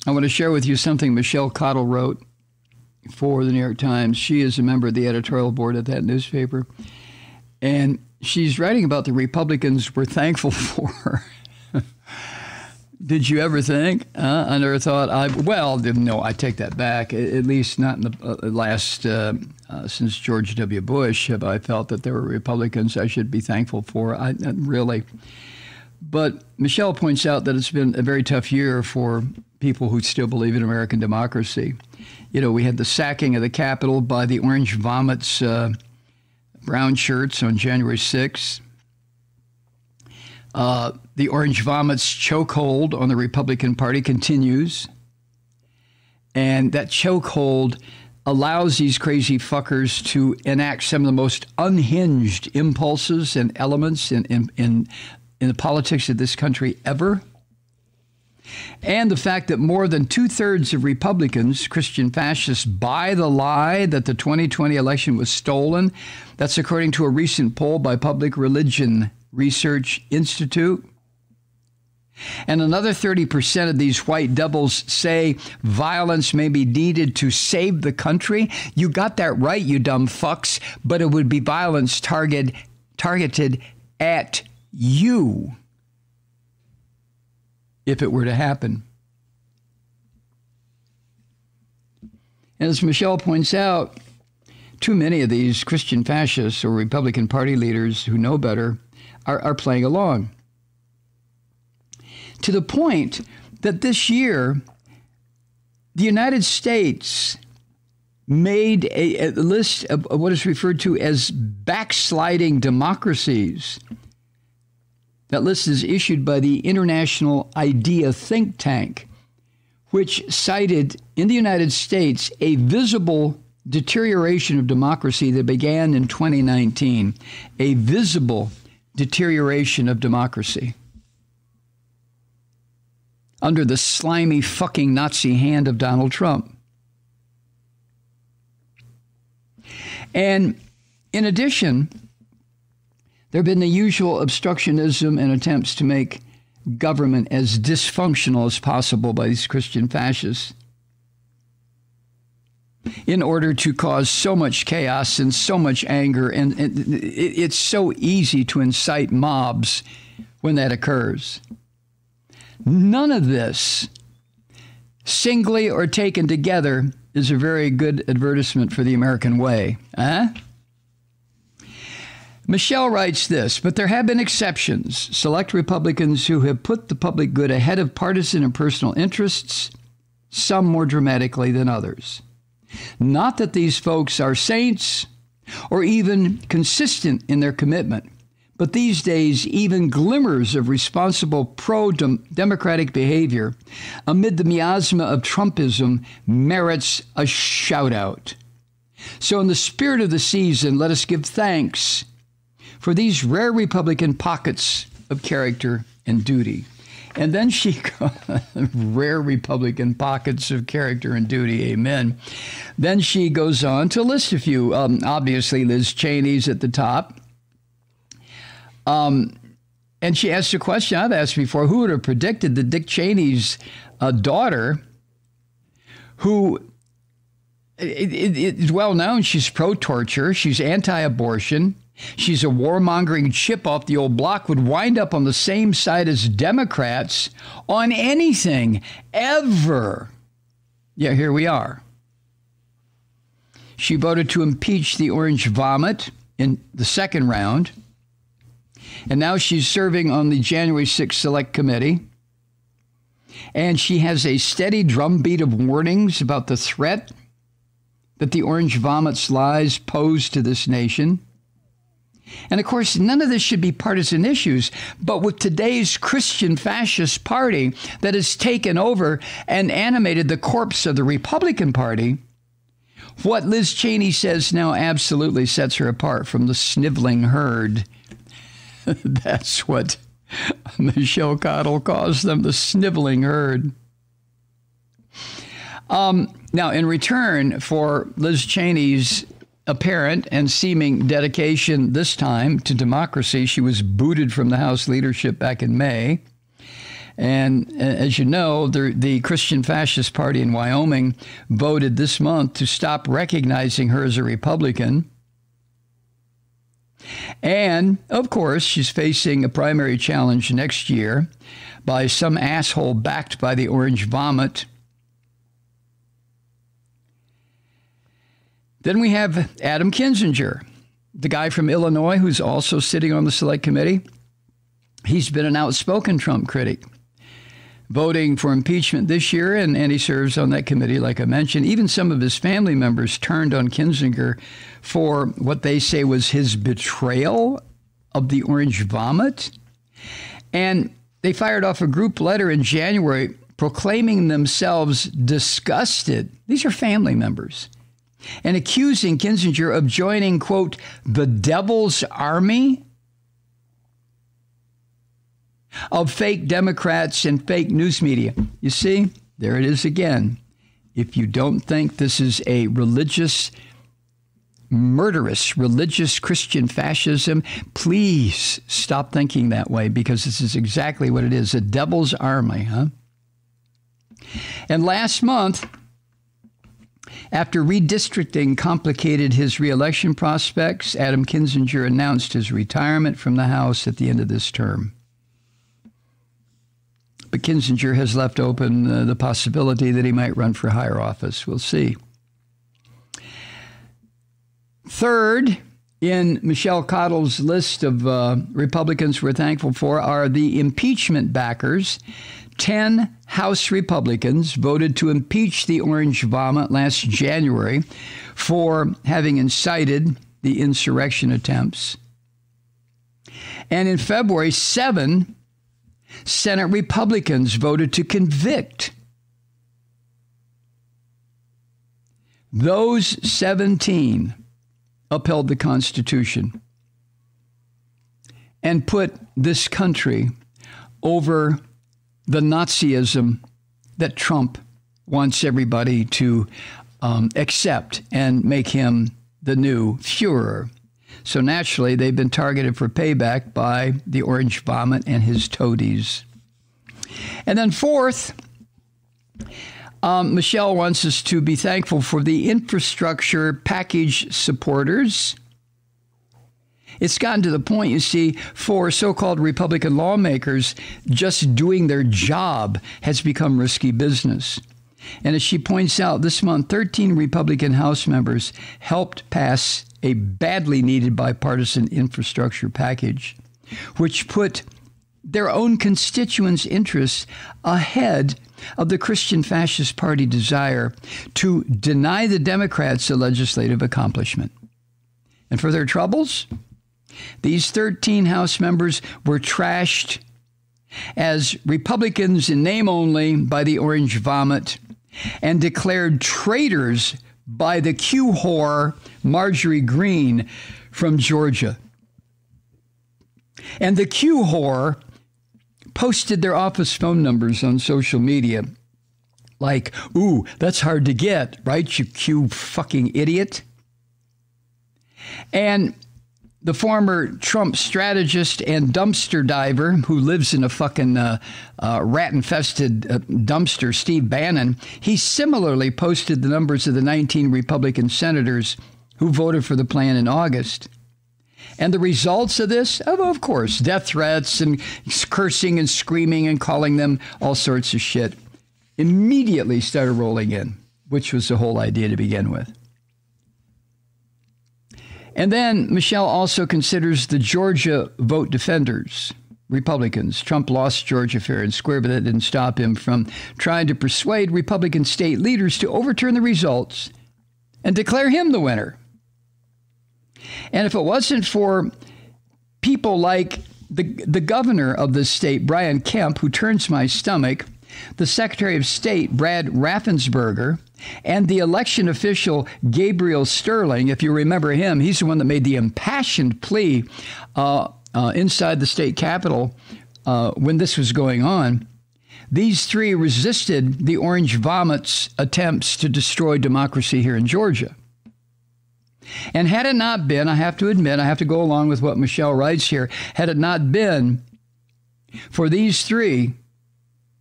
I want to share with you something Michelle Cottle wrote for the New York Times. She is a member of the editorial board of that newspaper. And she's writing about the Republicans we're thankful for. Did you ever think? I never thought no, I take that back. At least not in the last, since George W. Bush, have I felt that there were Republicans I should be thankful for. Really. But Michelle points out that it's been a very tough year for people who still believe in American democracy. You know, we had the sacking of the Capitol by the Orange Vomits brown shirts on January 6th. The Orange Vomits chokehold on the Republican Party continues. And that chokehold allows these crazy fuckers to enact some of the most unhinged impulses and elements in the politics of this country ever. And the fact that more than 2/3 of Republicans, Christian fascists, buy the lie that the 2020 election was stolen. That's according to a recent poll by Public Religion Research Institute. And another 30% of these white devils say violence may be needed to save the country. You got that right, you dumb fucks, but it would be violence targeted at you if it were to happen. And as Michelle points out, too many of these Christian fascists or Republican Party leaders who know better are playing along. To the point that this year, the United States made a list of what is referred to as backsliding democracies. That list is issued by the International Idea think tank, which cited in the United States a visible deterioration of democracy that began in 2019, a visible deterioration of democracy under the slimy fucking Nazi hand of Donald Trump. And in addition, there have been the usual obstructionism and attempts to make government as dysfunctional as possible by these Christian fascists in order to cause so much chaos and so much anger. And it's so easy to incite mobs when that occurs. None of this, singly or taken together, is a very good advertisement for the American way. Michelle writes this, but there have been exceptions, select Republicans who have put the public good ahead of partisan and personal interests, some more dramatically than others. Not that these folks are saints or even consistent in their commitment, but these days, even glimmers of responsible pro-democratic behavior amid the miasma of Trumpism merits a shout-out. So in the spirit of the season, let us give thanks for these rare Republican pockets of character and duty. And then she, rare Republican pockets of character and duty, amen. Then she goes on to list a few. Obviously, Liz Cheney's at the top. And she asked a question I've asked before. Who would have predicted that Dick Cheney's daughter, who it's well known, she's pro-torture, she's anti-abortion, she's a warmongering chip off the old block, would wind up on the same side as Democrats on anything, ever. Yeah, here we are. She voted to impeach the Orange Vomit in the second round. And now she's serving on the January 6th Select Committee. And she has a steady drumbeat of warnings about the threat that the Orange Vomit's lies pose to this nation. And of course, none of this should be partisan issues, but with today's Christian fascist party that has taken over and animated the corpse of the Republican Party, what Liz Cheney says now absolutely sets her apart from the sniveling herd. That's what Michelle Cottle calls them, the sniveling herd. Now, in return for Liz Cheney's apparent and seeming dedication this time to democracy, she was booted from the House leadership back in May. And as you know, the Christian Fascist Party in Wyoming voted this month to stop recognizing her as a Republican. And, of course, she's facing a primary challenge next year by some asshole backed by the Orange Vomit. Then we have Adam Kinzinger, the guy from Illinois who's also sitting on the Select Committee. He's been an outspoken Trump critic, voting for impeachment this year, and he serves on that committee, like I mentioned. Even some of his family members turned on Kinzinger for what they say was his betrayal of the Orange Vomit. And they fired off a group letter in January proclaiming themselves disgusted. These are family members. And accusing Kinzinger of joining, quote, the devil's army of fake Democrats and fake news media. You see, there it is again. If you don't think this is a murderous religious Christian fascism, please stop thinking that way, because this is exactly what it is, a devil's army, huh? And last month, after redistricting complicated his reelection prospects, Adam Kinzinger announced his retirement from the House at the end of this term. But Kinzinger has left open the possibility that he might run for higher office. We'll see. Third, in Michelle Cottle's list of Republicans we're thankful for are the impeachment backers. 10 House Republicans voted to impeach the Orange Vomit last January for having incited the insurrection attempts. And in February, 7 Senate Republicans voted to convict. Those 17 upheld the Constitution and put this country over the Nazism that Trump wants everybody to accept and make him the new Führer. So naturally, they've been targeted for payback by the Orange Vomit and his toadies. And then fourth, Michelle wants us to be thankful for the infrastructure package supporters. It's gotten to the point, you see, for so-called Republican lawmakers, just doing their job has become risky business. And as she points out, this month, 13 Republican House members helped pass a badly needed bipartisan infrastructure package, which put their own constituents' interests ahead of the Christian Fascist Party desire to deny the Democrats a legislative accomplishment. And for their troubles, these 13 House members were trashed as Republicans in name only by the Orange Vomit and declared traitors by the Q whore Marjorie Greene from Georgia. And the Q whore posted their office phone numbers on social media like, ooh, that's hard to get, right, you Q fucking idiot? And the former Trump strategist and dumpster diver who lives in a fucking rat-infested dumpster, Steve Bannon, he similarly posted the numbers of the 19 Republican senators who voted for the plan in August. And the results of this, of course, death threats and cursing and screaming and calling them all sorts of shit, immediately started rolling in, which was the whole idea to begin with. And then Michelle also considers the Georgia vote defenders, Republicans. Trump lost Georgia fair and square, but that didn't stop him from trying to persuade Republican state leaders to overturn the results and declare him the winner. And if it wasn't for people like the governor of the state, Brian Kemp, who turns my stomach, the Secretary of State, Brad Raffensperger, and the election official, Gabriel Sterling, if you remember him, he's the one that made the impassioned plea inside the state capitol when this was going on. These three resisted the Orange Vomit's attempts to destroy democracy here in Georgia. And had it not been, I have to admit, I have to go along with what Michelle writes here, had it not been for these three,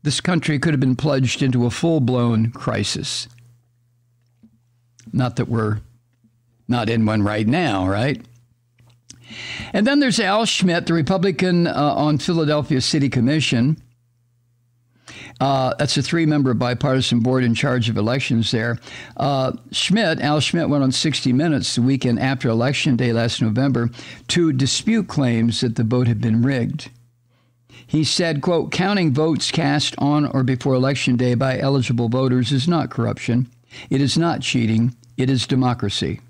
this country could have been plunged into a full-blown crisis. Not that we're not in one right now, right? And then there's Al Schmidt, the Republican on Philadelphia City Commission. That's a 3-member bipartisan board in charge of elections there. Al Schmidt went on 60 Minutes the weekend after Election Day last November to dispute claims that the vote had been rigged. He said, quote, counting votes cast on or before Election Day by eligible voters is not corruption. It is not cheating. It is democracy.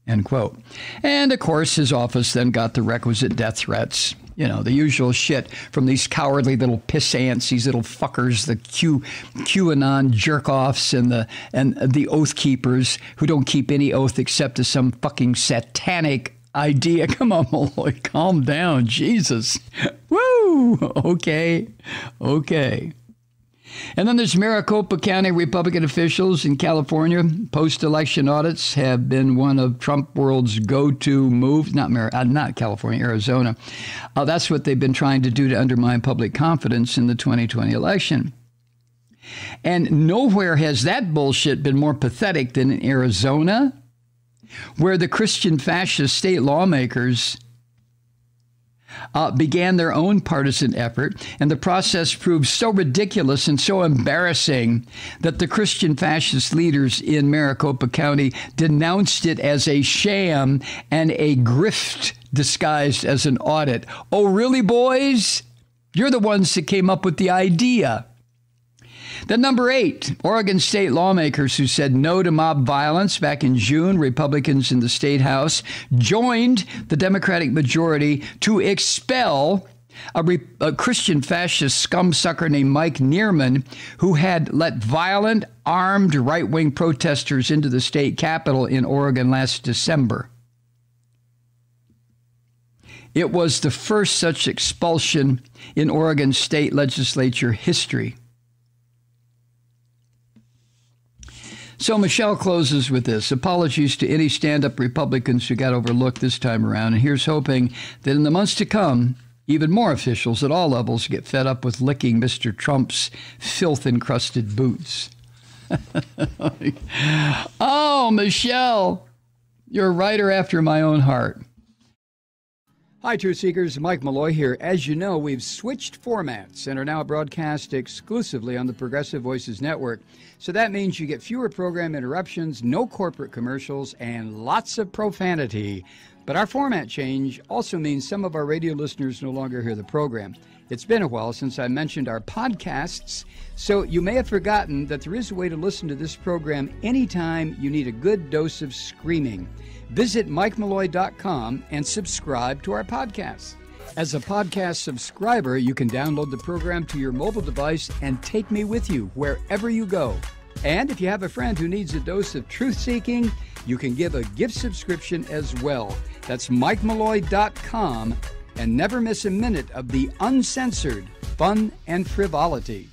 End quote. And, of course, his office then got the requisite death threats. You know, the usual shit from these cowardly little pissants, these little fuckers, the QAnon jerk-offs and the oath keepers who don't keep any oath except to some fucking satanic idea. Come on, Malloy, calm down. Jesus. Woo! Okay. And then there's Maricopa County Republican officials in California. Post-election audits have been one of Trump world's go-to moves. Not California, Arizona. That's what they've been trying to do to undermine public confidence in the 2020 election. And nowhere has that bullshit been more pathetic than in Arizona, where the Christian fascist state lawmakers began their own partisan effort, and the process proved so ridiculous and so embarrassing that the Christian fascist leaders in Maricopa County denounced it as a sham and a grift disguised as an audit. Oh, really, boys? You're the ones that came up with the idea. Then number 8, Oregon state lawmakers who said no to mob violence back in June, Republicans in the state house joined the Democratic majority to expel a Christian fascist scumsucker named Mike Neerman, who had let violent, armed right-wing protesters into the state capitol in Oregon last December. It was the first such expulsion in Oregon state legislature history. So Michelle closes with this. Apologies to any stand-up Republicans who got overlooked this time around. And here's hoping that in the months to come, even more officials at all levels get fed up with licking Mr. Trump's filth-encrusted boots. Oh, Michelle, you're a writer after my own heart. Hi, Truth Seekers. Mike Malloy here. As you know, we've switched formats and are now broadcast exclusively on the Progressive Voices Network. So that means you get fewer program interruptions, no corporate commercials, and lots of profanity. But our format change also means some of our radio listeners no longer hear the program. It's been a while since I mentioned our podcasts, so you may have forgotten that there is a way to listen to this program anytime you need a good dose of screaming. Visit MikeMalloy.com and subscribe to our podcast. As a podcast subscriber, you can download the program to your mobile device and take me with you wherever you go. And if you have a friend who needs a dose of truth-seeking, you can give a gift subscription as well. That's MikeMalloy.com, and never miss a minute of the uncensored fun and frivolity.